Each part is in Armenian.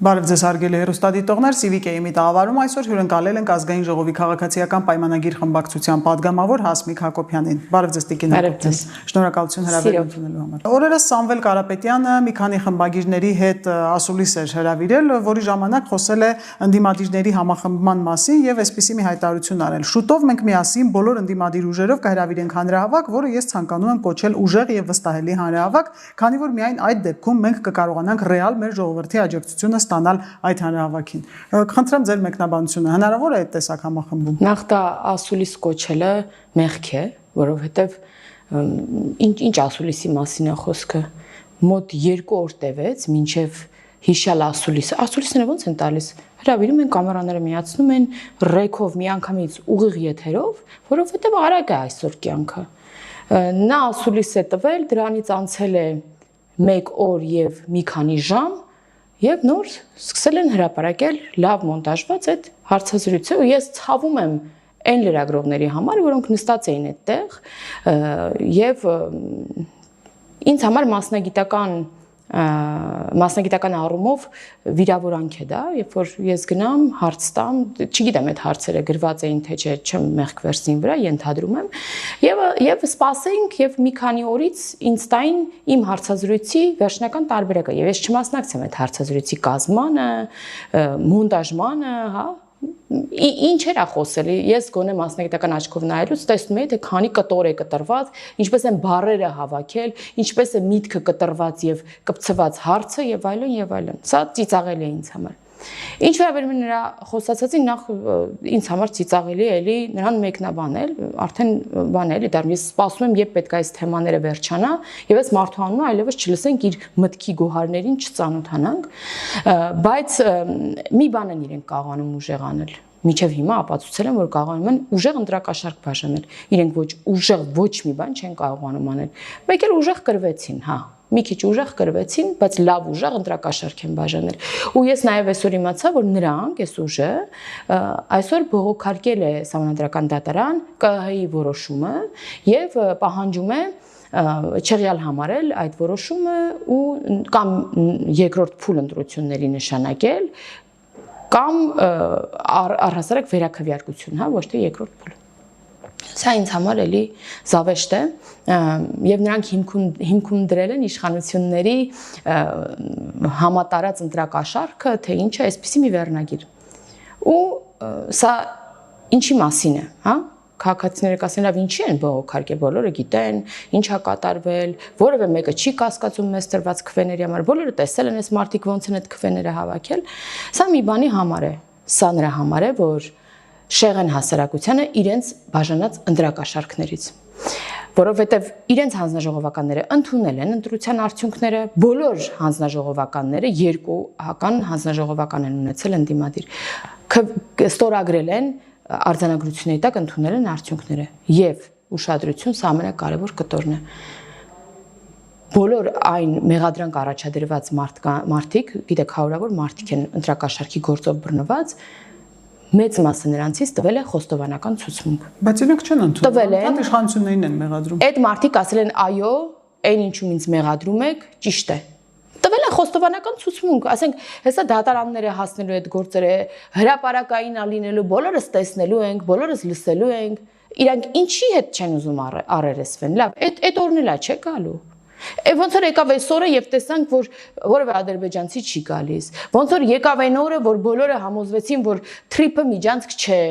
Բարև ձեզ հարգելի հեռուստադիտողներ, CVK-ի միտահավարում այսօր հյուրընկալել ենք ազգային ժողովի քաղաքացիական պայմանագիր խմբակցության պատգամավոր Հասմիկ Հակոբյանին։ Բարև ձեզ Տիկին Հակոբյան։ Շնորհակալություն հրավեր ընդունելու համար։ Օրերս Սամվել Կարապետյանը մի քանի խմբագիրների հետ ասուլիս էր հրավիրել, որի ժամանակ խոսել է ընդդիմադիրների համախմբման մասին եւ այսպիսի մի հայտարարություն արել։ Շուտով մենք միասին բոլոր ընդդիմադիր ուժերով կհրավիրենք հանրահավաք, որը ես ցանկանում եմ կոչել ուժեղ եւ վստահելի հանրահավաք, քանի որ միայն այդ դեպքում մենք կկարողանանք ռեալ մեր ժողովրդի աջակցությունը ստանալ այդ հանրահավաքին։ Խնդրեմ ձեր մեկնաբանությունը, հնարավոր է այդ տեսակ համախմբում։ Նախ դա ասուլիս կոչելը մեղք է, որովհետև ինչ ասուլիսի մասին է խոսքը։ Մոտ 2 օր տևեց, մինչև հիշյալ ասուլիսները ոնց են տալիս։ Հրավիրում են կամերաները միացնում են ռեքով միանգամից ուղիղ եթերով, որովհետև արագ է այսօր կյանքը։ Նա ասուլիս է տվել, դրանից անցել է 1 օր եւ մի քանի ժամ, եւ նոր սկսել են հրապարակել լավ մոնտաժված այդ հարցազրույցը, ու ես ցավում եմ այն լրագրողների համար, որոնք նստած էին այդտեղ, եւ ինձ համար մասնագիտական առումով վիրավորանք է դա, երբ որ ես գնամ, հարց տամ, չգիտեմ այդ հարցերը գրված էին թե չէ, չեմ մեղք վերցնին վրա, ենթադրում եմ, եւ սպասենք եւ մի քանի օրից ինձ տային իմ հարցազրույցի վերջնական տարբերակը, եւ ես չմասնակցեմ այդ հարցազրույցի կազմանը, մոնտաժմանը, հա, ինչ էր խոսել, ես գոնե մասնագիտական աչքով նայելուց տեսնում եի, թե քանի կտոր է կտրված, ինչպես են բառերը հավաքել, ինչպես է միտքը կտրված եւ կպցված հարցը եւ այլն եւ այլն։ Սա ծիծաղելի է ինձ համար։ Ինչ վերաբերում է նրա խոսացածին, նախ ինձ համար ծիծաղելի է էլի նրան մեկնաբանել, արդեն բան է էլի, դա ես սպասում եմ, երբ պետք է այս թեմաները վերջանա, եւ այս մարդու անունը այլևս չլսենք, իր մտքի գոհարներին չծանոթանանք, բայց մի բան են իրենք կարողանում ուժեղ անել։ Մինչև հիմա ապացուցել են, որ կարողանում են ուժեղ ընտրակաշարք բաժանել։ Իրենք ոչ ուժեղ ոչ մի բան չեն կարողանում անել։ Մեկ էլ ուժեղ կրվեցին, հա։ Մի քիչ ուժեղ կրվեցին, բայց լավ ուժեղ ընտրակաշարք են բաժանել։ Ու ես նաև այսօր իմացա, որ նրանք այս ուժը այսօր բողոքարկել է Սահմանադրական դատարան ԿՀ-ի որոշումը եւ պահանջում է չեղյալ համարել այդ որոշումը ու կամ երկրորդ փուլ ընտրությունների նշանակել կամ առհասարակ վերաքվեարկություն, հա, ոչ թե երկրորդ փուլ։ Սա ինձ համար էլի զավեշտ է եւ նրանք հիմքում դրել են իշխանությունների համատարած ընտրակաշարքը, թե ինչ է, այսպեսի մի վերնագիր։ Ու սա ինչի մասին է, հա? Քաղաքացիները կասեն, լավ, ինչի են բողոքարկել, բոլորը գիտեն, ինչ է կատարվել, որևէ մեկը չի կասկածում մեզ տրված քվեների համար, բոլորը տեսել են այս մարդիկ ոնց են այդ քվեները հավաքել։ Սա մի բանի համար է, սա նրա համար է, որ շեղեն հասարակությանը իրենց բաժանած ընտրակաշարքներից, որովհետև իրենց հանձնաժողովականները ընդունել են ընտրության արդյունքները, բոլոր հանձնաժողովականները երկուական հանձնաժողովական են ունեցել ընդդիմադիր, ստորագրել են արձանագրությունների տակ ընդունել են արդյունքները եւ ուշադրություն սա ամենակարևոր կտորն է։ Բոլոր այն մեղադրանք առաջադրված մարդիկ, գիտեք, հարյուրավոր մարդիկ են ընտրակաշարքի գործով բռնված, մեծ մասը նրանցից տվել է խոստովանական ցուցմունք։ Բայց իրենք չեն ընդունել, դա իշխանություններին են մեղադրում։ Այդ մարդիկ ասել են, այո, այն ինչում ինձ մեղադրում եք, ճիշտ է։ Տվել է խոստովանական ցուցմունք, ասենք, հեսա դատարանները հասնելու այդ գործերը, հրապարակային ալինելու, բոլորս տեսնելու ենք, բոլորս լսելու ենք, իրանք ինչի հետ չեն ուզում առերեսվեն։ Լավ, այդ օրն էլ չէ գալու։ Ոնց որ եկավ այս օրը եւ տեսանք, որ որևէ ադրբեջանցի չի գալիս։ Ոնց որ եկավ այն օրը, որ բոլորը համոզվեցին, որ թրիփը միջանցք չէ։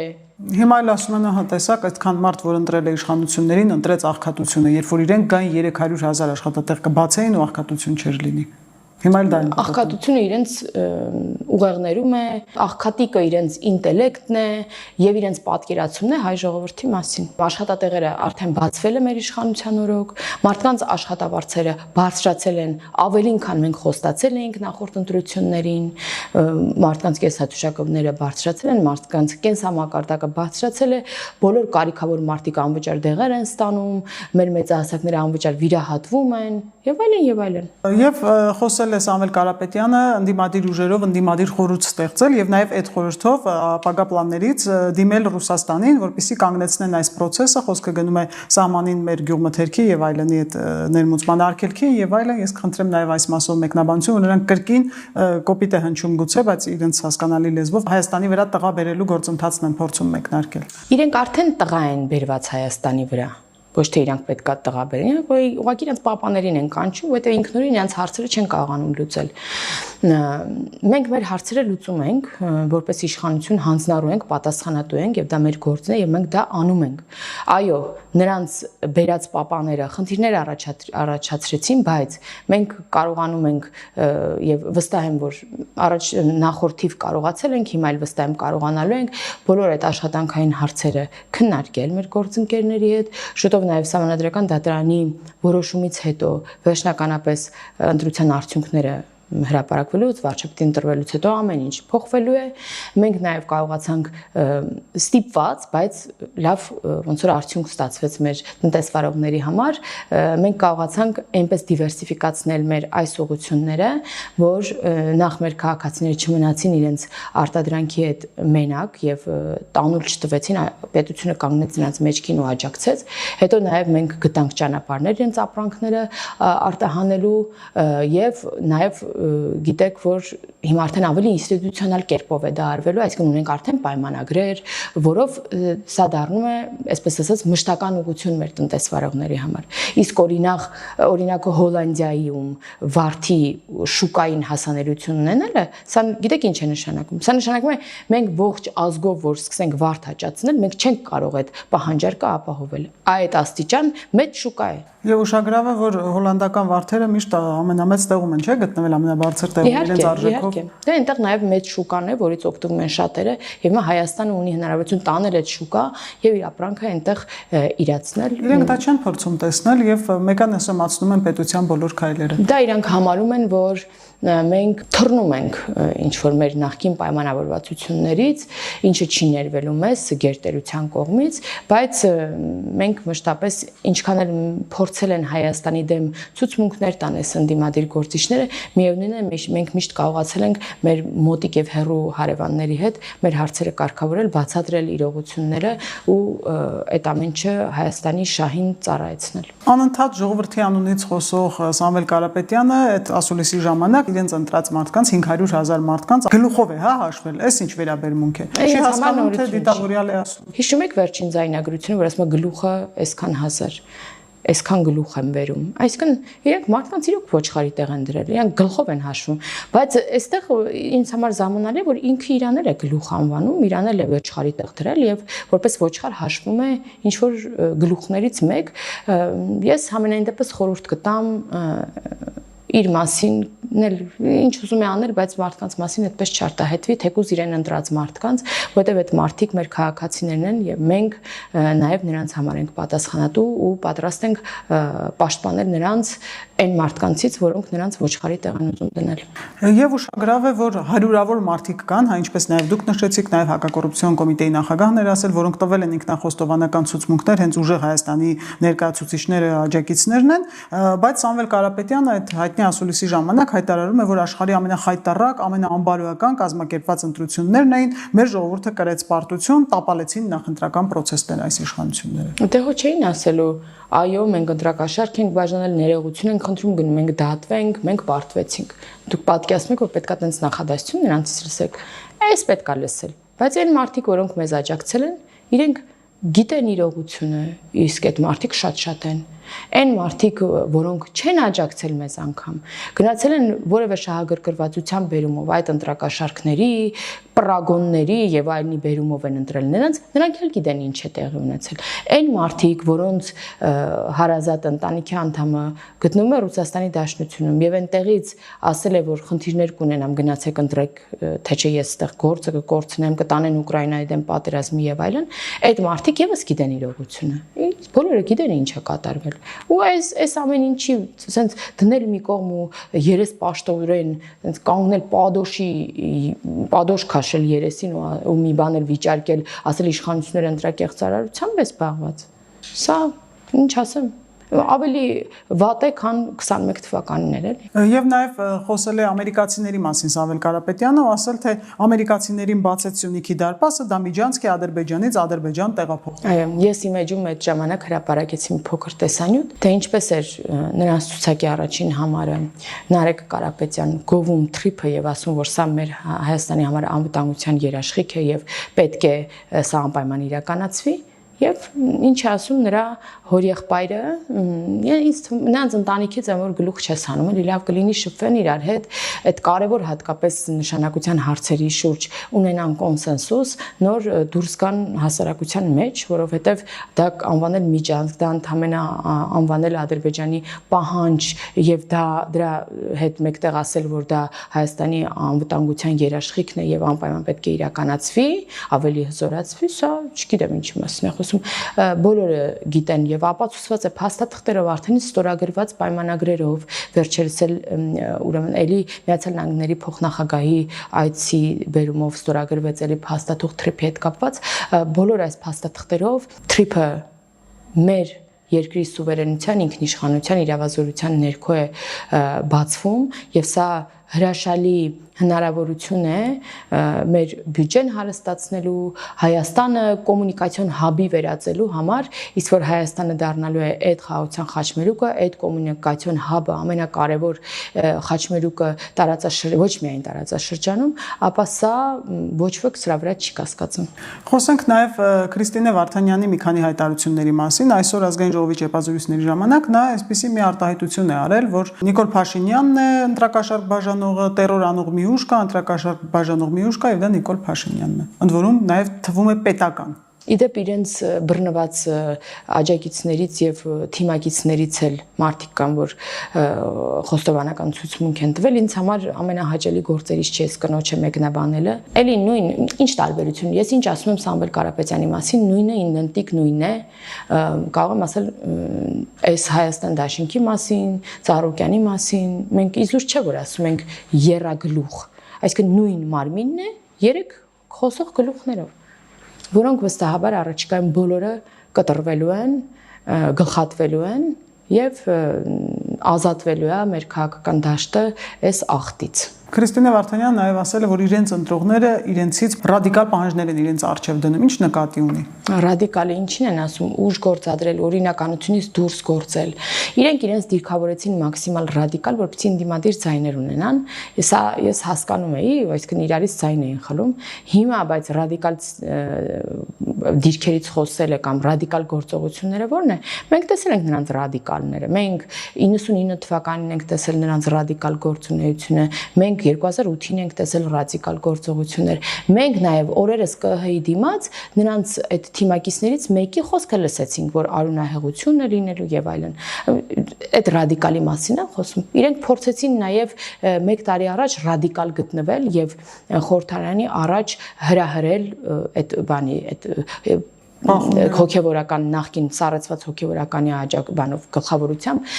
Հիմա էլ ասում են, հա, տեսակ, այդքան մարդ, որ ընտրել է իշխանություններին, ընտրեց աղքատությունը, երբ որ իրենք գային 300,000 աշխատատեղ կբացեին ու աղքատություն չէր լինի։ Հիմա էլ դա է։ Աղքատությունը իրենց ուղեղներում է, աղքատիկը իրենց ինտելեկտն է եւ իրենց պատկերացումն է հայ ժողովրդի մասին։ Աշխատատեղերը արդեն բացվել է մեր իշխանության օրոք, մարդկանց աշխատավարձերը բարձրացել են ավելին, քան մենք խոստացել էինք նախորդ ընտրություններին, մարդկանց կենսաթոշակները բարձրացել են, մարդկանց կենսամակարդակը բարձրացել է, բոլոր կարիքավոր մարդիկ անվճար դեղեր են ստանում, մեր մեծահասակները անվճար վիրահատվում են, եւ այլն եւ այլն։ Եվ խոսել է Սամվել Կարապետյանը ընդդիմադիր ուժերով ընդդիմադիր խորհուրդ ստեղծել եւ նաեւ այդ խորհրդով ապագա պլաններից դիմել Ռուսաստանին, որպեսզի կանգնեցնեն այս process-ը, խոսքը գնում է սահմանին մեր գյուղմթերքի եւ այլնի այդ ներմուծման արգելքին եւ այլն, ես խնդրեմ նաեւ այս մասով մեկնաբանություն, որ նրանք կրկին կոպիտ է հնչում գուցե, բայց իրենց հասկանալի լեզվով Հայաստանի վրա տղա բերելու գործընթացն են փորձում մեկնարկել։ Իրենք արդեն տղա են բերված Հայաստանի վրա։ Ոչ թե իրանք պետքա տղա բերեն, որ ուղղակի իրենց պապաներին են կանչում, որովհետև ինքնուրույն իրենց հարցերը չեն կարողանում լուծել։ Մենք մեր հարցերը լուծում ենք, որպես իշխանություն հանձնառու ենք, պատասխանատու ենք եւ դա մեր գործն է եւ մենք դա անում ենք։ Այո, նրանց բերած պապաները խնդիրներ առաջացրեցին, բայց մենք կարողանում ենք եւ վստահ եմ, որ առաջ նախորդիվ կարողացել ենք, հիմա էլ վստահ եմ կարողանալու ենք բոլոր այդ աշխատանքային հարցերը քննարկել մեր գործընկերների հետ, շուտով նաև Սահմանադրական դատարանի որոշումից հետո վերջնականապես ընտրության արդյունքները հրապարակվելուց, վարչապետի ընտրվելուց հետո ամեն ինչ փոխվելու է։ Մենք նաև կարողացանք ստիպված, բայց լավ ոնց որ արդյունք ստացվեց մեր տնտեսվարողների համար, մենք կարողացանք այնպես դիվերսիֆիկացնել մեր այս ուղղությունները, որ նախ մեր քաղաքացիները չմնացին իրենց արտադրանքի հետ մենակ եւ տանուլ չտվեցին, պետությունը կանգնեց նրանց մեջքին ու աջակցեց։ Հետո նաև մենք գտանք ճանապարհներ իրենց ապրանքները արտահանելու եւ նաև գիտեք, որ հիմա արդեն ավելի ինստիտուցիոնալ կերպով է դա արվելու, այսինքն ունենք արդեն պայմանագրեր, որով սա դառնում է, այսպես ասած, մշտական ուղղություն մեր տնտեսվարողների համար։ Իսկ օրինակ Հոլանդիայում վարդի շուկային հասանելիություն ունենալը, սա գիտեք ինչ է նշանակում։ Սա նշանակում է մենք ողջ ազգով որ սկսենք վարդ հաճացնել, մենք չենք կարող այդ պահանջարկը ապահովել։ Այդ աստիճան մեծ շուկա է։ Եվ ուշագրավ է, որ հոլանդական վարդերը միշտ ամենամեծ տեղում են, չէ՞, գտնվել ամենաբարձր տեղում իրենց արժեքով։ Դա այնտեղ նաև մեծ շուկան է, որից օգտվում են շատերը, եւ հիմա Հայաստանը ունի հնարավորություն տանել այդ շուկա եւ իր ապրանքը այնտեղ իրացնել։ Իրենք դա չեն փորձում տեսնել եւ մեկանեսումացնում են պետության բոլոր քայլերը։ Դա իրանք համարում են, որ մենք թռնում ենք ինչ որ մեր նախկին պայմանավորվածություններից, ինչը չի ներվելու մեզ գերտերության կողմից, բայց մենք մշտապես ինչքան էլ փորձել են Հայաստանի դեմ ցուցմունքներ տանես ընդդիմադիր գործիչները, միևնույն է մենք միշտ կարողացել ենք մեր մոտիկ եւ հեռու հարևանների հետ մեր հարցերը կարգավորել, բացատրել իրողությունները ու այդ ամենը Հայաստանի շահին ծառայեցնել։ Անընդհատ ժողովրդի անունից խոսող Սամվել Կարապետյանը այդ ասուլիսի ժամանակ իրենց ընտրած մարդկանց 500,000 մարդկանց գլուխով է հաշվել, այս ինչ վերաբերմունք է։ Չի հասկանում թե դիտավորյալ է ասում։ Հիշում եք վերջին ձայնագրությունը, որ ասում է գլուխը այսքան հազար, այսքան գլուխ եմ վերում։ Այսինքն իրենք մարդկանց իրոք ոչխարի տեղ են դրել, իրենք գլխով են հաշվում, բայց այստեղ ինձ համար զարմանալի է, որ ինքը իրան էլ է գլուխ անվանում, իրան էլ է ոչխարի տեղ դրել եւ որպես ոչխար հաշվում է ինչ որ գլուխներից մեկ։ Ես համենայն դեպս խորհուրդ կտամ իր մասին ինչ ուզում է անել, բայց մարդկանց մասին այդպես չարտահայտվի, թեկուզ իրեն ընտրած մարդկանց, որտեղ այդ մարդիկ մեր քաղաքացիներն են եւ մենք նաեւ նրանց համար ենք պատասխանատու ու պատրաստ ենք պաշտպանել նրանց այն մարդկանցից, որոնք նրանց ոչխարի տեղ են ուզում դնել։ Եվ ուշագրավ է, որ հարյուրավոր մարդիկ կան, հա ինչպես նաեւ դուք նշեցիք, նաեւ հակակոռուպցիոն կոմիտեի նախագահն էր ասել, որոնք տվել են ինքնախոստովանական ցուցմունքներ, հենց ուժեղ Հայաստանի ներկայացուցիչները, աջակիցներն են, բայց Սամվել Կարապետյանը այդ հայտնի ասուլիսի ժամանակ հայտարարում է, որ աշխարհի ամենախայտառակ, ամենաանբարոյական կազմակերպված ընտրություններն էին, մեր ժողովուրդը կրեց պարտություն, տապալեցին նախընտրական process-ները այս իշխանությունները։ Դե հո չէին ասելու, այո, մենք ընտրակաշարք ենք բաժանել, ներողություն ենք խնդրում, գնում ենք դատվենք, մենք պարտվեցինք։ Դուք պատկերացնում եք, որ պետքա տենց նախադասություն նրանցից լսեք։ Այս պետքա լսել։ Բայց այն մարդիկ, որոնք մեզ աջակցել են, իրենք գիտեն իրողությունը, իսկ այդ մարդիկ շատ են։ Այն մարդիկ, որոնք չեն աջակցել մեզ անգամ, գնացել են որևէ շահագրգռվածության բերումով այդ ընտրակաշարքների, պրագոնների եւ այլնի բերումով են ընտրել նրանք էլ գիտեն ինչ է տեղի ունեցել։ Այն մարդիկ, որոնց հարազատ ընտանիքի անդամը գտնվում է Ռուսաստանի Դաշնությունում եւ այնտեղից ասել է, որ խնդիրներ կունենամ, գնացեք ընտրեք, թե չէ ես այդտեղ գործը կկորցնեմ, կտանեն Ուկրաինայի դեմ պատերազմի եւ այլն, այդ մարդիկ եւս գիտեն իրողությունը։ Բոլորը գիտեն ինչ է կատարվել։ Ու այս ամեն ինչի ասենց դնել մի կողմ ու երես պաշտորեն ասենց կանգնել պադոշ քաշել երեսին ու մի բան էլ վիճարկել, ասել իշխանությունները ընտրակեղծարարությամբ է զբաղված։ Սա ինչ ասեմ, ավելի վատ է, քան 21 թվականին էր, էլի։ Եվ նաև խոսել է ամերիկացիների մասին Սամվել Կարապետյանը, ասել թե ամերիկացիներին բացեց Սյունիքի դարպասը, դա միջանցք է Ադրբեջանից Ադրբեջան տեղափոխ։ Այո, ես իմեջում այդ ժամանակ հրապարակեցի մի փոքր տեսանյութ, թե ինչպես էր նրանց ցուցակի առաջին համարը Նարեկ Կարապետյան գովում թրիփը եւ ասում, որ սա մեր Հայաստանի համար անվտանգության երաշխիք է եւ պետք է սա անպայման իրականացվի։ Եվ ինչ ասում նրա հորեղբայրը, նրանց ընտանիքից եմ որ գլուխ չես հանում, էլի լավ կլինի շփվեն իրար հետ, այդ կարևոր հատկապես նշանակության հարցերի շուրջ ունենան կոնսենսուս, նոր դուրս գան հասարակության մեջ, որովհետև դա անվանել միջանցք, դա ընդհանրապես անվանել Ադրբեջանի պահանջ եւ դա դրա հետ մեկտեղ ասել, որ դա Հայաստանի անվտանգության երաշխիքն է եւ անպայման պետք է իրականացվի, ավելի հզորացվի, սա չգիտեմ ինչի մասին է խոսում, բոլորը գիտեն եւ ապացուցված է փաստաթղթերով արդեն ստորագրված պայմանագրերով, վերջերս էլ ուրեմն էլի Միացյալ Նահանգների փոխնախագահի այցի բերումով ստորագրվեց էլի փաստաթուղթ թրիփի հետ կապված, բոլոր այս փաստաթղթերով թրիփը մեր երկրի սուվերենության, ինքնիշխանության, իրավազորության ներքո է բացվում եւ սա հրաշալի հնարավորություն է մեր բյուջեն հարստացնելու, Հայաստանը կոմունիկացիոն հաբի վերածելու համար, իսկ որ Հայաստանը դառնալու է այդ խաղաղության խաչմերուկը, այդ կոմունիկացիոն հաբը ամենակարևոր խաչմերուկը ոչ միայն տարածաշրջանում, ապա սա ոչ ոք սրա վրա չի կասկածում։ Խոսենք նաև Քրիստինե Վարդանյանի մի քանի հայտարարությունների մասին, այսօր ազգային ժողովի ճեպազորույցների ժամանակ նա այսպիսի մի արտահայտություն է արել, որ Նիկոլ Փաշինյանն է ընտրակաշառք բաժանողը, տերոր անող մի ուժ կա, ընտրակաշառք բաժանող մի ուժ կա եւ դա Նիկոլ Փաշինյանն է։ Ընդ որում նաև թվում է պետական։ Իդեպ իրենց բռնված աջակիցներից եւ թիմակիցներից էլ մարդիկ կան, որ խոստովանական ցուցմունք են տվել, ինձ համար ամենահաճելի գործերից չի էս կնոջը մեկնաբանելը։ Էլի նույն ինչ տարբերություն։ Ես ինչ ասում եմ Սամվել Կարապետյանի մասին, նույնը իդենտիկ նույնն է։ Կարող եմ ասել այս Հայաստան դաշինքի մասին, Ծառուկյանի մասին, մենք իզուր չէ որ ասում ենք երագլուխ, այսինքն նույն մարմինն է, երեք խոսող գլուխներով, որոնք վստահաբար առաջիկայում բոլորը կտրվելու են, գլխատվելու են եւ ազատվելու է մեր քաղաքական դաշտը այս աղտից։ Քրիստինե Վարդանյանը նաև ասել է, որ իրենց ընտրողները իրենցից ռադիկալ պահանջներ են իրենց առջև դնում, ինչ նկատի ունի։ Ռադիկալը ինչին են ասում, ուժ գործադրել, օրինականությունից դուրս գործել։ Իրենք իրենց դիրքավորեցին մաքսիմալ ռադիկալ, որպեսզի ընդդիմադիր ձայներ ունենան։ Ես հասկանում էի, այսինքն իրարից ձայն էին խլում։ Հիմա բայց ռադիկալ դիրքերից խոսելը կամ ռադիկալ գործողությունները ո՞րն է։ Մենք տեսել ենք նրանց ռադիկալները։ Մենք 99 թվականին ենք տեսել նրանց ռադիկալ գործունեությունը։ Մենք 2008-ին ենք տեսել ռադիկալ գործողություններ։ Մենք նաև օրերս ԿՀ-ի դիմաց նրանց այդ թիմակիցներից մեկի խոսքը լսեցինք, որ արունահեղություն է լինելու եւ այլն։ Այդ ռադիկալի մասին են խոսում։ Իրենք փորձեցին նաև 1 տարի առաջ ռադիկալ գտնվել եւ խորհրդարանի առաջ հրահրել այդ բանի այդ հոգևորական նախկին սառեցված հոգևորականի աջակբանով գլխավորությամբ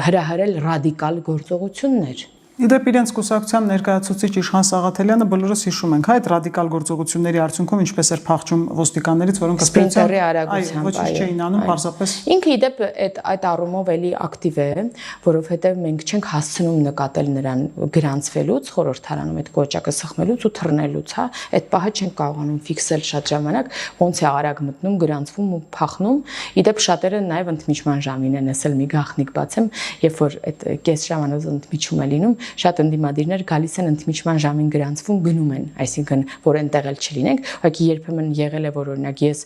հրահրել ռադիկալ գործողություններ։ Իդեպ իրենց կուսակցության ներկայացուցիչ Իշխան Սաղաթելյանը բոլորս հիշում ենք, այդ ռադիկալ գործողությունների արդյունքում ինչպես էր փախչում ոստիկաններից, որոնք սպրինտերի արագությամբ ոչինչ չէին անում, պարզապես ինքը իդեպ այդ առումով էլի ակտիվ է, որովհետև մենք չենք հասցնում նկատել նրան գրանցվելուց, խորհրդարանում այդ կոճակը սխմելուց ու թռնելուց, հա, այդ պահը չենք կարողանում ֆիքսել շատ ժամանակ, ոնց է արագ մտնում, գրանցվում ու փախնում։ Իդեպ շատերը նաև ընդմիջման ժամին են ասել, մի գաղտնիք բացեմ, երբ որ այդ կես ժամանակ ընդմիջում է լինում, շատ ընդդիմադիրներ գալիս են ընդմիջման ժամին գրանցվում, գնում են, այսինքն որ այնտեղ էլ չլինենք, ուղղակի երբեմն եղել է, որ օրինակ ես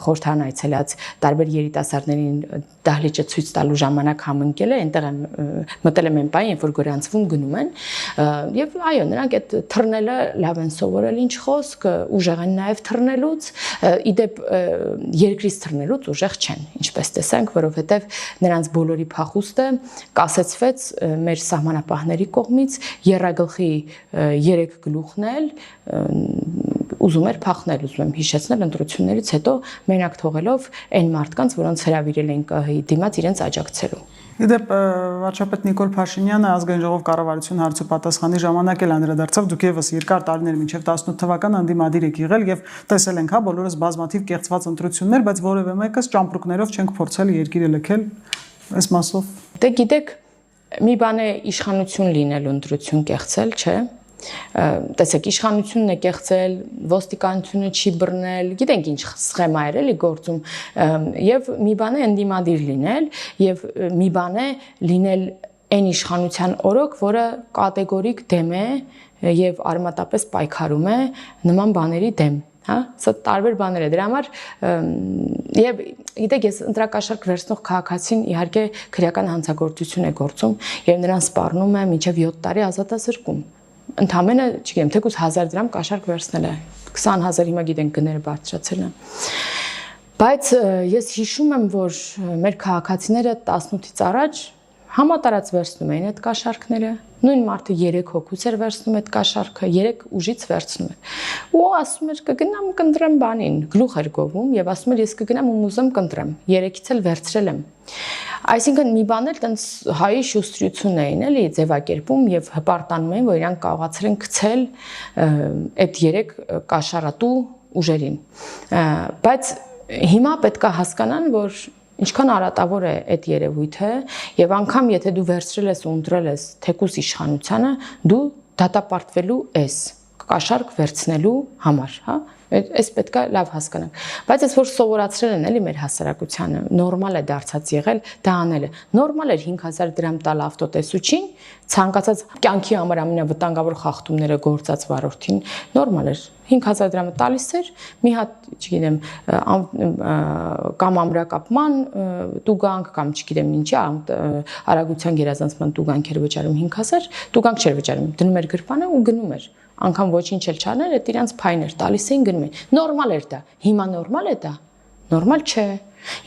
խորհրդարան այցելած տարբեր երիտասարդներին դահլիճը ցույց տալու ժամանակ համընկել է, այնտեղ եմ մտել եմ այն պահին, երբ որ գրանցվում գնում են, եւ այո, նրանք այդ թռնելը լավ են սովորել, ինչ խոսք, ուժեղ են նաեւ թռնելուց, իդեպ երկրից թռնելուց ուժեղ չեն, ինչպես տեսանք, որովհետեւ նրանց բոլորի փախուստը կասեցվեց մեր սահմանապահների կողմից, երրագլխի 3 գլուխն էլ ուզում էր փախնել, ուզում եմ հիշեցնել ընտրություններից հետո մենակ թողելով այն մարդկանց, որոնց հրավիրել են ԿՀ-ի դիմաց իրենց աջակցելու։ Իդեպ վարչապետ Նիկոլ Փաշինյանը ազգային ժողով կառավարություն հարցու պատասխանի ժամանակ էլ անդրադարձավ, դուք եւս երկար տարիներ մինչև 18 թվական անդիմադիր եք եղել եւ տեսել ենք, հա, բոլորս բազմաթիվ կեղծված ընտրություններ, բայց որևէ մեկս ճամպրուկներով չենք փորձել երկիրը լքել այս մասով։ Դե գիտեք, մի բան է իշխանություն լինել, ընտրություն կեղծել, չէ՞։ Տեսեք, իշխանությունն է կեղծել, ոստիկանությունը չի բռնել, գիտենք ինչ սխեմա էր էլի գործում, եւ մի բան է ընդդիմադիր լինել, եւ մի բան է լինել այն իշխանության օրոք, որը կատեգորիկ դեմ է եւ արմատապես պայքարում է նման բաների դեմ։ Հա, սա տարբեր բաներ է։ Դրա համար եւ գիտեք, ես ընտրակաշառք վերցնող քաղաքացին իհարկե քրեական հանցագործություն է գործում եւ նրան սպառնում է մինչեւ 7 տարի ազատազրկում։ Ընդամենը, չգիտեմ, թեկուզ 1000 դրամ կաշառք վերցնել է, 20000 հիմա գիտենք գները բարձրացել են։ Բայց ես հիշում եմ, որ մեր քաղաքացիները 18-ից առաջ համատարած վերցնում էին այդ կաշառքները, նույն մարդը 3 հոգուց էր վերցնում այդ կաշառքը, 3 ուժից վերցնում էր։ Ու ասում էր կգնամ կընտրեմ բանին, գլուխ էր գովում եւ ասում էր ես կգնամ ու ուզեմ կընտրեմ, 3-ից էլ վերցրել եմ։ Այսինքն մի բան էլ տենց հայի շուստրությունն էին էլի ձևակերպում եւ հպարտանում էին, որ իրանք կարողացել են գցել այդ 3 կաշառատու ուժերին։ Բայց հիմա պետք է հասկանան, որ ինչքան արատավոր է այդ երևույթը եւ անգամ եթե դու վերցրել ես ու ընտրել ես թեկուս իշխանությանը, դու դատապարտվելու ես կաշառք վերցնելու համար, հա։ Այս պետք է լավ հասկանանք։ Բայց այս որ սովորացրել են էլի մեր հասարակությանը, նորմալ է դարձած եղել դա անելը։ Նորմալ էր 5000 դրամ տալ ավտոտեսուչին, ցանկացած կյանքի համար ամենավտանգավոր խախտումները գործած վարորդին, նորմալ էր 5000 դրամը տալիս էր, մի հատ, չգիտեմ, կամ ամրակապման տուգանք կամ չգիտեմ ինչի, արագության գերազանցման տուգանք էր վճարում 5000, տուգանք չէր վճարում, դնում էր գրպանը ու գնում էր։ Անկամ ոչինչ էլ չաներ, այդ իրանց փայն էր տալիս էին գնում էին։ Նորմալ էր դա։ Հիմա նորմալ է դա։ Նորմալ չէ։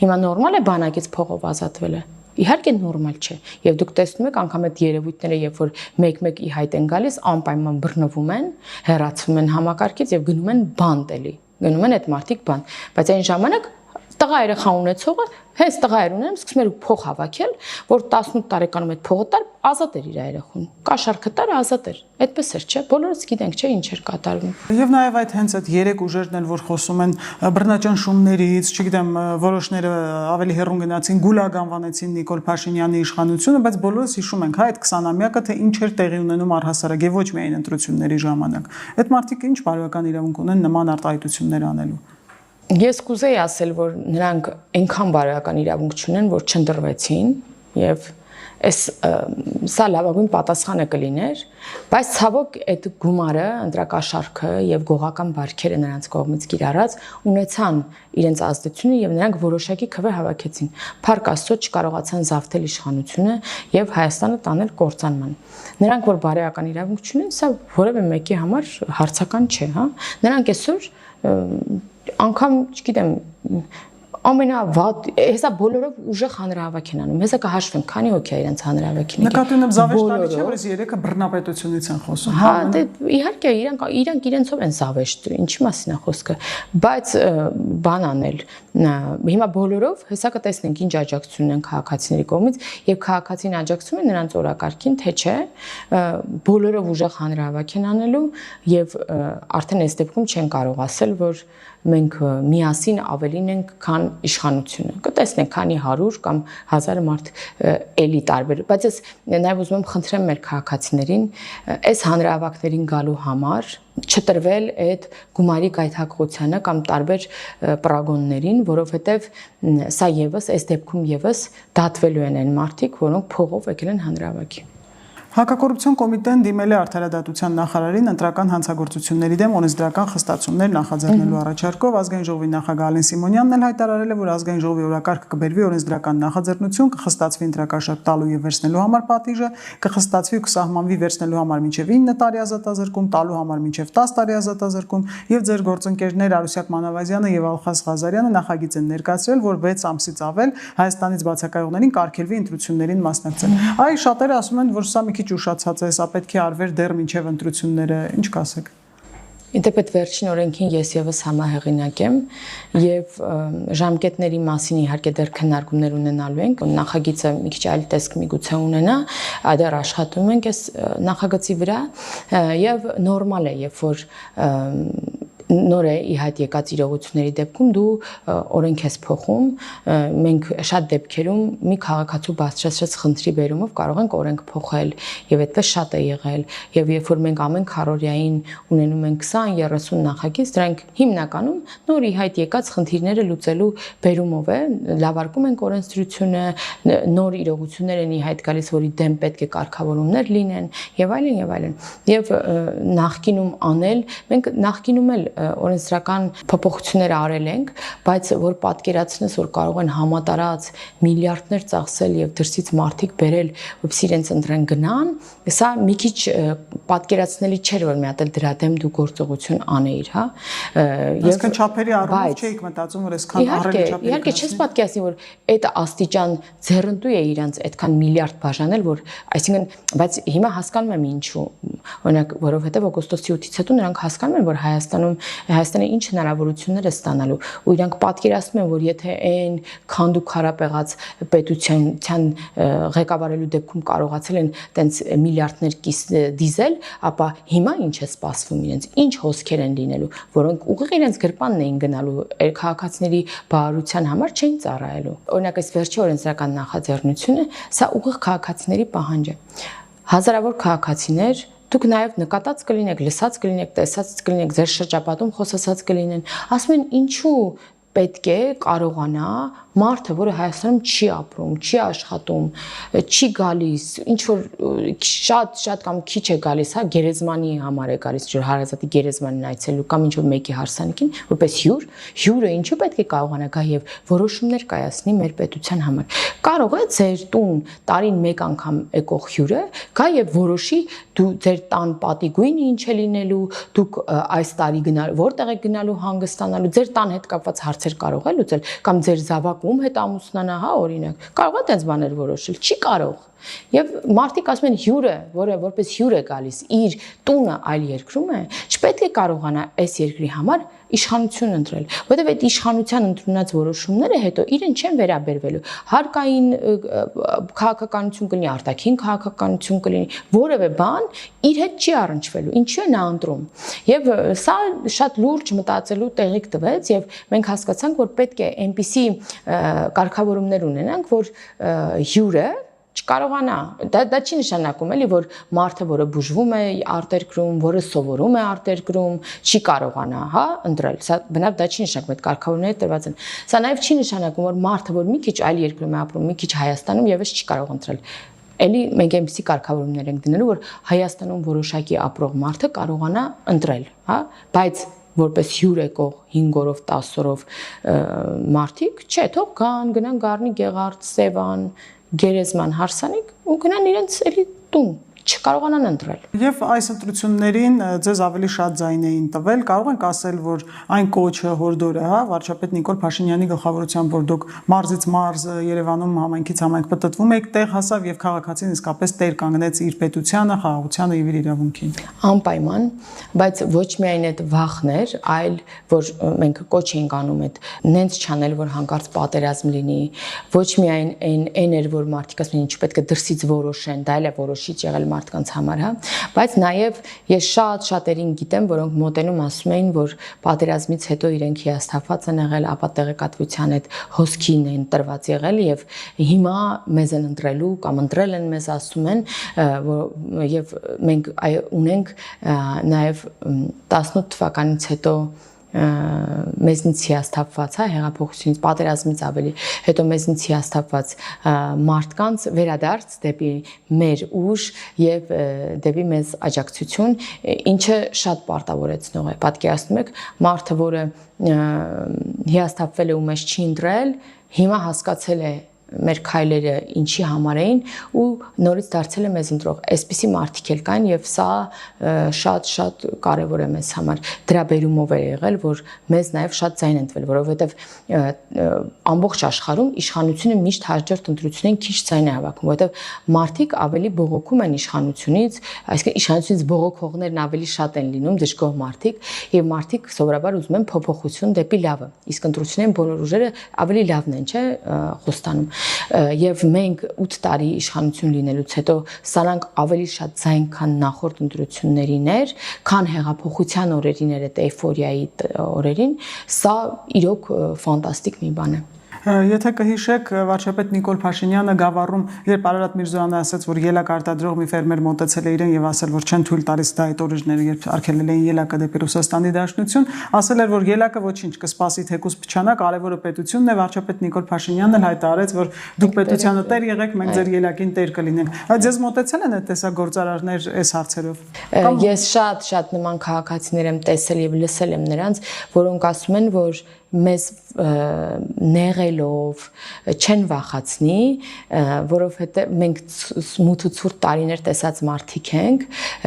Հիմա նորմալ է բանակից փողով ազատվելը։ Իհարկե նորմալ չէ։ Եվ դուք տեսնում եք անգամ այդ երևույթները, երբ որ մեկ-մեկ ի հայտ են գալիս, անպայման բռնվում են, հեռացվում են համակարգից եւ գնում են բանտ էլի։ Գնում են այդ մարդիկ բան։ Բայց այն ժամանակ տղա երեխա ունեցողը հենց տղա էր ունեմ, սկսում էր փող հավաքել, որ 18 տարեկանում այդ փողը տար, ազատ էր իր երեխուն։ Կաշառքը տար, ազատ էր։ Այդպես էր, չէ՞։ Բոլորս գիտենք, չէ՞, ինչ էր կատարվում։ Եվ նաև այդ հենց այդ 3 ուժերն էլ որ խոսում են բռնաճնշումներից, չգիտեմ, որոշները ավելի հեռուն գնացին, գուլագանվանեցին Նիկոլ Փաշինյանի իշխանությունը, բայց բոլորս հիշում ենք, հա, այդ 20-ամյակը թե ինչ էր տեղի ունենում առհասարակ եւ ոչ միայն ընտրությունների ժամանակ։ Այդ մարդիկ ինչ բարոյական իրավունք ունեն նման արտահայտություններ անելու։ Ես կուզեի ասել, որ նրանք այնքան բարոյական իրավունք չունեն, որ չընտրվեցին եւ սա լավագույն պատասխանը կլիներ, բայց ցավոք այդ գումարը, ընտրակաշառքը եւ գողական բարքերը նրանց կողմից կիրառած ունեցան իրենց ազդեցությունը եւ նրանք որոշակի քվե հավաքեցին։ Փառք Աստծո չկարողացան զավթել իշխանությունը եւ Հայաստանը տանել կործանման։ Նրանք որ բարոյական իրավունք չունեն, սա որևէ մեկի համար հարցական չէ, հա։ Նրանք այսօր անգամ, չգիտեմ, ամենավատ, հեսա բոլորով ուժեղ հանրահավաք են անում։ Հեսա կհաշվենք, քանի հոգի է իրենց հանրահավաքի մեջ։ Նկատի ունեմ զավեշտալի չէ, որ այս երեքը բռնապետությունից են խոսում։ Հա, դե իհարկե իրանք իրենցով են զավեշտ, ինչի մասին է խոսքը։ Բայց բան անել, հիմա բոլորով հեսա կտեսնենք ինչ աջակցություն են քաղաքացիների կողմից եւ քաղաքացին աջակցում են նրանց օրակարգին, թե չէ, բոլորով ուժեղ հանրահավաք են անելու եւ արդեն այս դեպքում չեն կարող ասել, որ մենք միասին ավելին ենք, քան իշխանությունը։ Կտեսնենք, քանի 100 կամ 1000 մարդ էլի տարբեր, բայց ես նաև ուզում եմ խնդրեմ մեր քաղաքացիներին, այս հանրահավաքներին գալու համար չտրվել այդ գումարի գայթակղությանը կամ տարբեր պրագոններին, որովհետև սա եւս այս դեպքում եւս դատվելու են այն մարդիկ, որոնք փողով եկել են հանրահավաքի։ Հակակոռուպցիոն կոմիտեն դիմել է Արդարադատության նախարարին ընտրական հանցագործությունների դեմ օրենսդրական խստացումներ նախաձեռնելու առաջարկով։ Ազգային ժողովի նախագահ Ալեն Սիմոնյանն էլ հայտարարել է, որ ազգային ժողովի օրակարգը կբերվի օրենսդրական նախաձեռնություն, կխստացվի ընտրակաշառք տալու եւ վերցնելու համար պատիժը, կխստացվի ու կսահմանվի վերցնելու համար մինչեւ 9 տարի ազատազրկում, տալու համար մինչեւ 10 տարի ազատազրկում, եւ ձեր գործընկերներ Արուսյակ Մանավազյանը եւ Ալխաս Ղազարյանը նախագիծ են ներկայացրել, որ 6 ամսից ավել Հայաստանից բացակայողներին կարգելվի ընտրություններին մասնակցել։ Այ շատերը ասում են, որ սա մի քիչ ուշացած է, սա պետք է արվեր դեռ մինչև ընտրությունները, ինչ կասեք։ Իդեպետ վերջին օրենքին ես եւս համահեղինակ եմ եւ ժամկետների մասին իհարկե դեռ քննարկումներ ունենալու ենք։ Նախագիծը մի քիչ այլ տեսք միգուցե ունենա, դեռ աշխատում ենք այս նախագծի վրա եւ նորմալ է, երբ որ նոր է ի հայտ եկած իրողությունների դեպքում դու օրենք ես փոխում, մենք շատ դեպքերում մի քաղաքացու բարձրացրած խնդրի բերումով կարող ենք օրենք փոխել եւ այդպես շատ է եղել եւ երբ որ մենք ամեն քառօրյային ունենում ենք 20-30 նախագիծ, դրանք հիմնականում նոր ի հայտ եկած խնդիրները լուծելու բերումով է, լավարկում ենք օրենսդրությունը, նոր իրողություններ են ի հայտ գալիս, որի դեմ պետք է կարգավորումներ լինեն եւ այլն եւ այլն։ Եվ նախկինում անել, մենք նախկինում էլ օրենսդրական փոփոխություններ արել ենք, բայց որ պատկերացնես, որ կարող են համատարած միլիարդներ ծախսել եւ դրսից մարդիկ բերել, որպեսզի իրենց ընտրեն գնան, սա մի քիչ պատկերացնելի չէր, որ մի հատ էլ դրա դեմ դու գործողություն անեիր, հա։ Այսինքն չափերի առումով չէիք մտածում, որ այսքան առելի չափերի։ Իհարկե չես պատկերացնի, որ այդ աստիճան ձեռնտու է իրանց այդքան միլիարդ բաժանել, որ այսինքն, բայց հիմա հասկանում եմ ինչու։ Օրինակ, որովհետեւ օգոստոսի 8-ից հետո նրանք հասկանում են, որ Հայաստանը ինչ հնարավորություններ է ստանալու ու իրանք պատկերացնում են, որ եթե այն քանդու քարապեղած պետության ղեկավարելու դեպքում կարողացել են տենց միլիարդներ դիզել, ապա հիմա ինչ է սպասվում իրենց, ինչ հոսքեր են լինելու, որոնք ուղիղ իրենց գրպանն էին գնալու, քաղաքացիների բարության համար չէին ծառայելու։ Օրինակ այս վերջի օրենսդրական նախաձեռնությունը, սա ուղիղ քաղաքացիների պահանջ է։ Հազարավոր քաղաքացիներ դուք նաև նկատած կլինեք, լսած կլինեք, տեսած կլինեք, ձեր շրջապատում խոսացած կլինեն, ասում են ինչու պետք է կարողանա մարդը, որը Հայաստանում չի ապրում, չի աշխատում, չի գալիս, ինչ որ շատ կամ քիչ է գալիս, հա, գերեզմանի համար է գալիս, որ հարազատի գերեզմանին այցելելու կամ ինչ որ մեկի հարսանիքին, որպես հյուրը ինչու պետք է կարողանա գա եւ որոշումներ կայացնի մեր պետության համար։ Կարող է ձեր տուն տարին մեկ անգամ եկող հյուրը գա եւ որոշի դու ձեր տան պատի գույնը ինչ է լինելու, դուք այս տարի գնալ, որտեղ եք գնալու հանգստանալու, ձեր տան հետ կապված հարցեր կարող է լուծել կամ ձեր զավակում հետ ամուսնանա, հա, օրինակ։ Կարող է այդպես բաներ որոշել, չի կարող։ Եվ մարդիկ ասում են հյուրը, որը որպես հյուր է գալիս, իր տունը այլ երկրում է, չպետք է կարողանա այս երկրի համար իշխանություն ընտրել, որովհետև այդ իշխանության ընդունած որոշումները հետո իրեն չեն վերաբերվելու։ Հարկային քաղաքականություն կլինի, արտաքին քաղաքականություն կլինի, որևէ բան իր հետ չի առնչվելու։ Ինչու է նա ընտրում։ Եւ սա շատ լուրջ մտածելու տեղիք տվեց եւ մենք հասկացանք, որ պետք է այնպիսի կարգավորումներ ունենանք, որ հյուրը չկարողանա, դա չի նշանակում էլի, որ մարդը, որը բուժվում է արտերկրում, որը սովորում է արտերկրում, չի կարողանա, հա, ընտրել։ Սա բնավ դա չի նշանակում, այդ կարգավորումները տրված են։ Սա նաև չի նշանակում, որ մարդը, որ մի քիչ այլ երկրում է ապրում, մի քիչ Հայաստանում եւս չի կարող ընտրել։ Էլի մենք այնպիսի կարգավորումներ ենք դնելու, որ Հայաստանում որոշակի ապրող մարդը կարողանա ընտրել, հա, բայց որպես հյուր եկող 5 օրով 10 օրով մարդիկ, չէ, թող գնան Գառնի Գեղարդ, Սևան, գերեզման հարսանիք ու գնան իրենց էլի տուն, չկարողանան ընտրել։ Եվ այս ընտրություններին ձեզ ավելի շատ ձայն էին տվել, կարող ենք ասել, որ այն կոչը հորդորը, հա, վարչապետ Նիկոլ Փաշինյանի գլխավորությամբ, որ դուք մարզից մարզ Երևանում համայնքից համայնք պտտվում եք, տեղ հասավ եւ քաղաքացին իսկապես տեր կանգնեց իր պետությանը, խաղաղությանը եւ իր իրավունքին։ Անպայման, բայց ոչ միայն այդ վախներ, այլ որ մենք կոչ էինք անում այդ նենց չանել, որ հանկարծ պատերազմ լինի, ոչ միայն այն էր, որ մարդիկ ասում են, ինչ պետք է դրսից որոշեն, դա էլ է որոշիչ եղել մարդկանց համար, հա, բայց նաև ես շատերին գիտեմ, որոնք մոտենում ասում էին, որ պատերազմից հետո իրենք հիասթափված են եղել, ապա տեղեկատվության այդ հոսքին են տրված եղել եւ հիմա մեզ են ընտրելու կամ ընտրել են մեզ ասում են, եւ մենք ունենք նաև 18 թվականից հետո մեզնից հիասթափված, հա, հեղափոխությունից, պատերազմից ավելի հետո մեզնից հիասթափված մարդկանց վերադարձ դեպի մեր ուժ եւ դեպի մեզ աջակցություն, ինչը շատ պարտավորեցնող է։ Պատկերացնում եք, մարդը, որը հիասթափվել է ու մեզ չի ընտրել, հիմա հասկացել է մեր քայլերը ինչի համար էին ու նորից դարձել է մեզ ընտրող։ Այսպիսի մարդիկ էլ կային եւ սա շատ կարեւոր է մեզ համար։ Դրա բերումով է եղել, որ մեզ նաեւ շատ ձայն են տվել, որովհետեւ ամբողջ աշխարհում իշխանությունը միշտ հաջորդ ընտրություններին քիչ ձայն է հավաքում, որովհետեւ մարդիկ ավելի բողոքում են իշխանությունից, այսինքն իշխանությունից բողոքողներն ավելի շատ են լինում, դժգոհ մարդիկ, եւ մարդիկ սովորաբար ուզում են փոփոխություն դեպի լավը։ Իսկ ընտրություններին բոլոր ուժերը ավելի լավն են, չէ, խոստանում։ Եվ մենք 8 տարի իշխանություն լինելուց հետո սրանք ավելի շատ ձայն, քան նախորդ ընտրություններին էր, քան հեղափոխության օրերին էր, այդ էյֆորիայի օրերին, սա իրոք ֆանտաստիկ մի բան է։ Եթե կհիշեք, վարչապետ Նիկոլ Փաշինյանը Գավառում, երբ Արարատ Միրզոյանը ասաց, որ ելակ արտադրող մի ֆերմեր մոտեցել է իրեն եւ ասել, որ չեն թույլ տալիս դա այդ օրիջները, երբ արգելել էին ելակը դեպի Ռուսաստանի Դաշնություն, ասել էր, որ ելակը ոչինչ կսպասի թեկուզ փչանա, կարևորը պետությունն է, վարչապետ Նիկոլ Փաշինյանն էլ հայտարարեց, որ դուք պետությանը տեր եղեք, մենք ձեր ելակին տեր կլինենք։ Այդ ձեզ մոտեցել են այդ տեսակ գործարարներ այս հարցերով։ Ես շատ նման քաղաքացիներ եմ տեսել եւ լսել եմ նրանց, որոնք ասում են, որ մեզ նեղելով չեն վախացնի, որովհետև մենք մութ ու ցուրտ տարիներ տեսած մարդիկ ենք,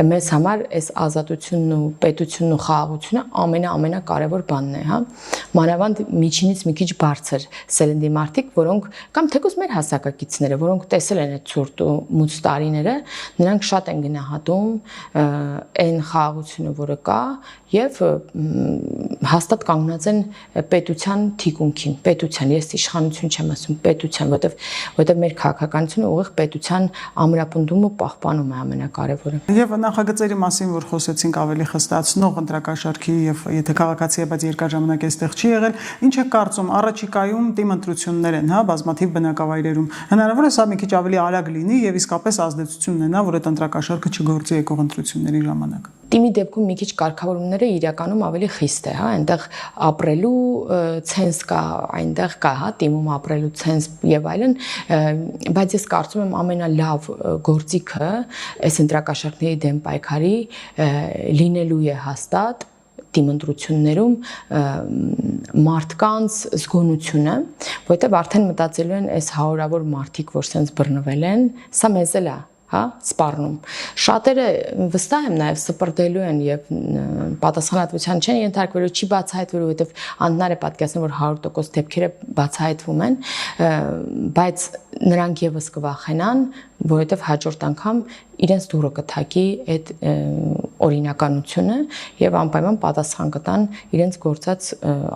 մեզ համար այս ազատությունն ու պետությունն ու խաղաղությունը ամենակարևոր բանն է, հա։ Մանավանդ միջինից մի քիչ բարձր սերնդի մարդիկ, որոնք կամ թեկուզ մեր հասակակիցները, որոնք տեսել են այդ ցուրտ ու մութ տարիները, նրանք շատ են գնահատում այն խաղաղությունը, որը կա, եւ հաստատ կանգնած են պետության թիկունքին, պետության, ես իշխանություն չեմ ասում, պետության, որտեղ մեր քաղաքականությունը ուղիղ պետության ամրապնդումը ու պահպանումը է ամենակարևորը։ Եվ նախագծերի մասին, որ խոսեցինք, ավելի խստացնող ընտրակաշարքի եւ եթե քաղաքացի է, բայց երկար ժամանակ այստեղ չի եղել, ինչ է կարծում առաջիկայում թիմ ընտրություններ են, հա, բազմաթիվ բնակավայրերում։ Հնարավոր է սա մի քիչ ավելի արագ լինի եւ իսկապես ազդեցություն ունենա, որ այդ ընտրակաշարքը չգործի եկող ընտրությունների ժամանակ։ Տիմի դեպքում մի քիչ կարգավորումները իրականում ավելի խիստ է, հա, այնտեղ ապրելու ցենս կա, այնտեղ կա, հա, տիմում ապրելու ցենս եւ այլն, բայց ես կարծում եմ ամենալավ գործիքը այս ընտրակաշարքների դեմ պայքարի լինելու է հաստատ թիմ ընտրություններում մարդկանց զգոնությունը, որտեղ արդեն մտածելու են այս հարյուրավոր մարդիկ, որ սենց բռնվել են, սա մեզ էլ է, հա, սպառնում։ Շատերը վստահ եմ նաև սպրտելու են եւ պատասխանատվության չեն ենթարկվելու, չի բացահայտվելու, որովհետեւ անհնար է պատկերացնել, որ 100% դեպքերը բացահայտվում են, բայց նրանք եւս կվախենան, որովհետեւ հաջորդ անգամ իրենց դուրը կթակի այդ օրինականությունը եւ անպայման պատասխան կտան իրենց գործած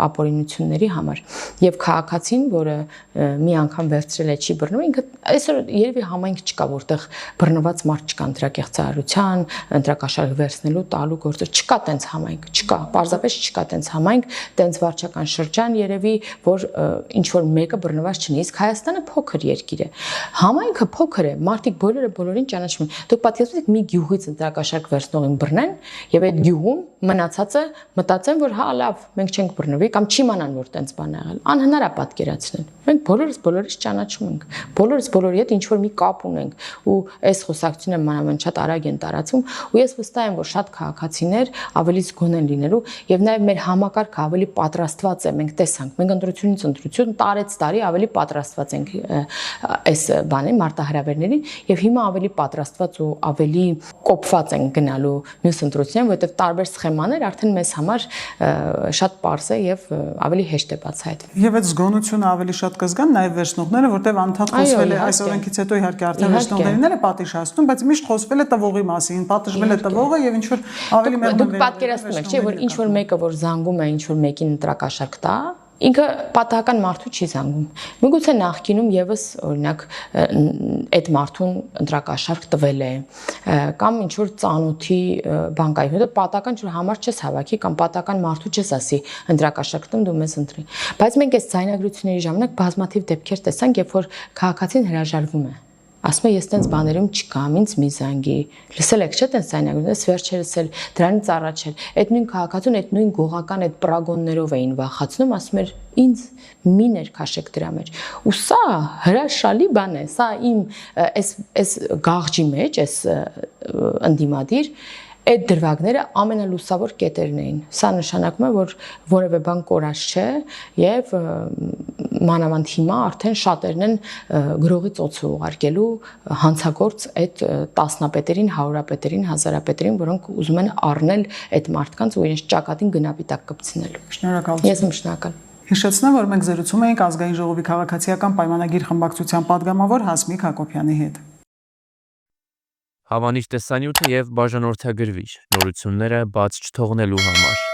ապօրինությունների համար։ Եվ քաղաքացին, որը մի անգամ վերցրել է, չի բռնվում, ինքը այսօր երևի համայնք չկա, որտեղ բռնված մարդ չկա ընտրակեղծարարության, ընտրակաշարք վերցնելու, տալու գործը չկա, տենց համայնք չկա, պարզապես չկա տենց համայնք, տենց վարչական շրջան երևի, որ ինչ որ մեկը բռնված չնի, իսկ Հայաստանը փոքր երկիր է։ Համայնքը փոքր է, մարդիկ բոլորը բոլորին ճանաչում են։ Դուք պատկերացրեք մի գյուղից ընտրակաշարք վերցնողին բռնեն եւ այդ գյուղում մնացածը մտածեն, որ հա լավ, մենք չենք բռնվի կամ չիմանան, որ տենց բան ա եղել։ Անհնար է պատկերացնել։ Մենք բոլորս ճանաչում ենք։ Բոլորս բոլորի հետ ինչ որ մի կապ ունենք ու այս խոսակցությունը մանավանդ շատ արագ են տարածվում ու ես վստահ եմ, որ շատ քաղաքացիներ ավելի զգոն են լինելու եւ նաեւ մեր համակարգը ավելի պատրաստված է։ Մենք տեսանք, մենք ընտրությունից ընտրություն տարեց տարի ավելի պատրաստված ենք այս բանի մարտահրավերներին եւ հիմա ավելի պատրաստված ու ավելի կոփված են գնալու մյուս ընտրություններին, որովհետեւ տարբեր սխեմաներ արդեն մեզ համար շատ པարզ է եւ ավելի հեշտ է բացահայտվում։ Եվ այդ զգոնությունը ավելի շատ կզգան նաեւ վերջնողները, որտեղ անդադ խոսվել է այս օրենքից հետո իհարկե արդեն վերջնողներին էլ է պատիժ հասնում, բայց միշտ խոսվել է տվողի մասին, պատժվել է տվողը եւ ինչ որ ավելի մեղմ դուք պատկերացնում եք, չէ, որ ինչ որ մեկը որ զանգում է, ինչ որ մեկին ընտրակաշարք տա, ինքը պատահական մարդու չի զանգում։ Միգուցե նախկինում եւս օրինակ այդ մարդուն ընտրակաշարք տվել է կամ ինչ որ ծանոթի բան կա, հետո պատահական ինչ որ համար չես հավաքի կամ պատահական մարդու չես ասի ընտրակաշարք տում դու մեզ ընտրի։ Բայց մենք այս ձայնագրությունների ժամանակ բազմաթիվ դեպքեր տեսանք, երբ որ քաղաքացին հրաժարվում է։ Ասում է ես տենց բաներում չկամ, ինձ մի զանգի։ Լսել եք չէ՞ տենց ձայնագրություն, ես վերջերս էլ դրանից առաջ էլ այդ նույն քաղաքացուն այդ նույն գողական այդ պրագոններով էին վախացնում, ասում էր ինձ մի ներքաշեք դրա մեջ։ Ու սա հրաշալի բան է, սա իմ այս գաղջի մեջ, այս ընդդիմադիր այդ դրվագները ամենալուսավոր կետերն էին։ Սա նշանակում է, որ որևէ բան կորած չէ եւ մանավանդ հիմա արդեն շատերն են գրողի ծոցը ուղարկելու հանցագործ այդ տասնապետերին, հարյուրապետերին, հազարապետերին, որոնք ուզում են առնել այդ մարդկանց ու իրենց ճակատին գնապիտակ կպցնելու։ Շնորհակալություն։ Ես եմ շնորհակալ։ Հիշեցնեմ, որ մենք զրուցում էինք ազգային ժողովի քաղաքացիական պայմանագիր խմբակցության падգամավոր Հասմիկ Հակոբյանի հետ։ Հավանիր տեսանյութը եւ բաժանորդագրվիր նորությունները բաց չթողնելու համար։